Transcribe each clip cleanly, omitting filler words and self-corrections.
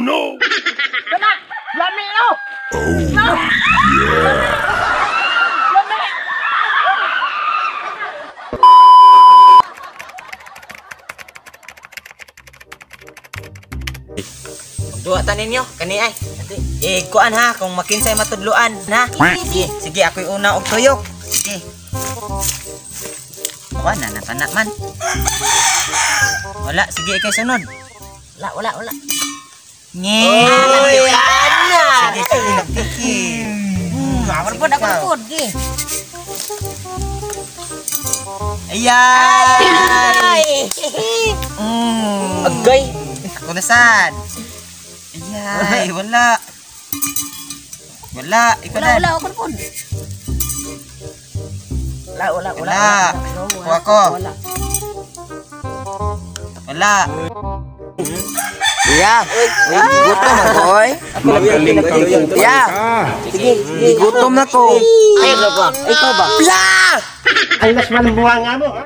no! Kana! Lami no! Oh No! yeah! Lami! Duwatan ninyo, kani ay. Kuan ha, kung makinsay matudluan, ha? Sige, sige, ako'y una og tuyok. Sige. Wala na tanak man. Wala, sige ikay sunod. Wala. Nye. Sige, sige, nagtiki. Amarpod, gi. Ayan! Agay! Ako na sad. Ayay, wala. Ikaw na. Wala, amarpod. Wala. Kuha ko. Wala. Iya. Gutom ako, oy. Magaling kang kupal Ya. ka! Sige. Gutom na ko. Ikaw ba? Ya! Ay, mas malambuha nga mo, ha?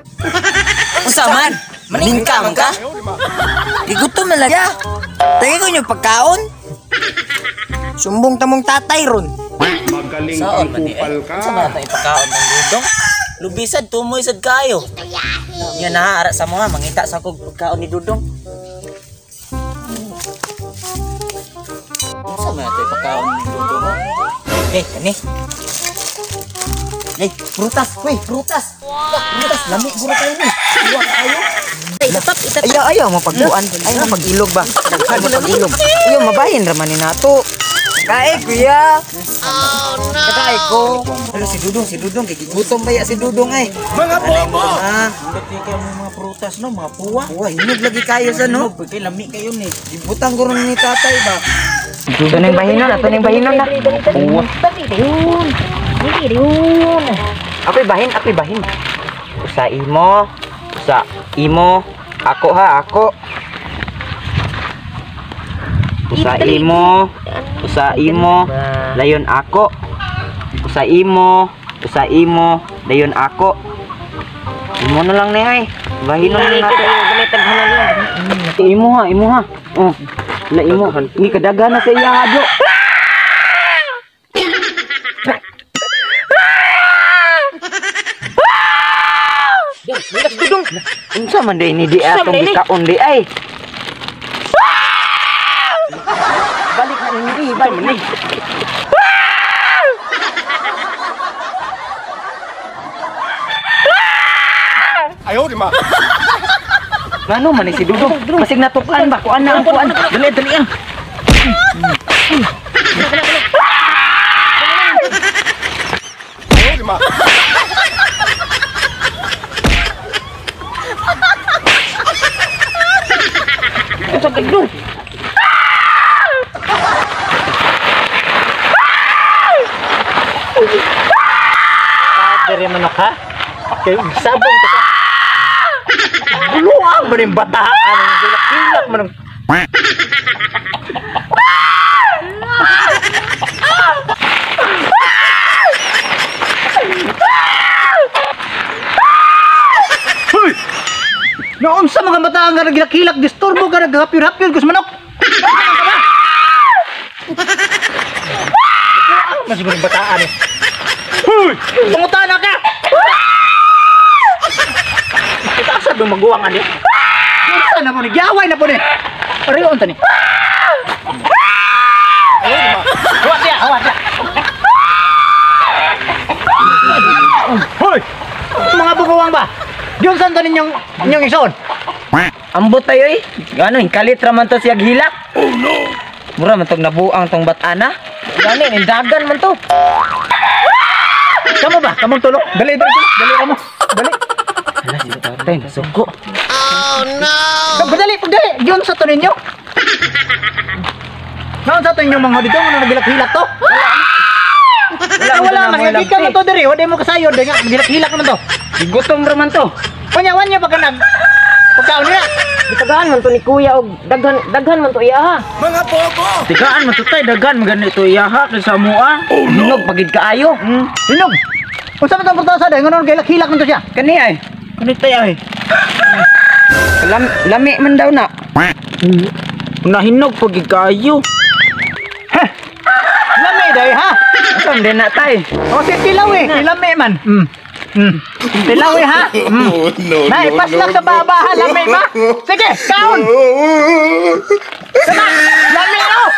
Unsa man? Maningka man ka? Gutom na lang. Ya. Tingin ko yung pagkaon. Sumbong tamong tatay ron. Magaling Saon kang man ni kupal eh? ka! Unsa man tayo ipakaon ng dudong? Lubisad, tumoy sad kayo. Yan na, ara sa mga, mangita sa kog pagkaon ni Dudong. Unsa man tayo ipakaon ni Dudong? Kani. Prutas, prutas. Prutas, lami guro tayo ni. Iwa kayo. Itatap. Ayaw mapagbuan. Ayaw mapag-ilog ba? Daghan mapag-ilog. Ayaw mabahin raman ni nato. Kae kuya. Kae ko. Hello, si Dudong, kikigutom ba ya si Dudong ay? Mga bobo! Hindi kayo mga prutas no, mga puwa. Hinog lagi kayo sa no. Kay lami kayo ni. Ibutang ko ron ni tatay ba? Ito ning bahinon na. Puwa. Hindi yun. Ako'y bahin. Sa imo, ako ha, ako. Usa imo, layon ako. Usa imo, layon ako. Imo na lang ni ay. Bahinon na natin. Imo ha. Oh. La imo, ni kadagan na sa iya adyo. Dudong. Unsa man day ni di atong gikaon di ay. Balik na ni balik ni. Ayaw di ma! Ngano man ni si Dudong? Masig natukan ba kuan na ang kuan. Dali ang. Ayaw di ma! Unsa Dudong? Dere manok ha? Okay, sabong to ka. Buluang man yung bataan. Hilak man yung... Hoy! Noon sa mga bataan nga naghilak-hilak, disturbo ka, naghapyur-hapyur, kus manok! Mas siguro yung bataan eh. Hoy! Pangutana ka! Kita asa doon maguwang ano? Kita na po ni, gaway na po ni! Pariyon ta ni! Hawat siya! Hoy! Mga buguwang ba? Diyon saan ka ninyong ison? Ambot tayo eh. Gano'n, kalit raman to siya hilak. Oh no! Mura man tong nabuang tong batana. Gani, nindagan man to. Kamu ba? Kamong tulog? Dali kamo. Dali. Hala, si tatay, nasuko. Dali. Diyon sa to ninyo. Naon sa to ninyo mga dito nga naghilak-hilak to? Wala man, hindi ka man to diri, wala mo kasayod, nga naghilak-hilak man to. Gutom raman to. Wanya pagka pagkaon niya. Daghan man to ni kuya og daghan man to iya ha. Mga bobo! Tigaan man to tay daghan magani to iya ha sa mua. Oh no! Hinog pagid kaayo. Hinog. Unsa man tong pagtasa day ngonon hilak-hilak man to siya. Kani ay. Kani tay ay. Lami man daw na. Nahinog pag kayo. Lami day ha. Asan din na tay? O si tilaw eh. Lami man. Tilaw eh ha. Na ipas lang sa baba ha. Lami ba? Sige, kaon. Lami oh.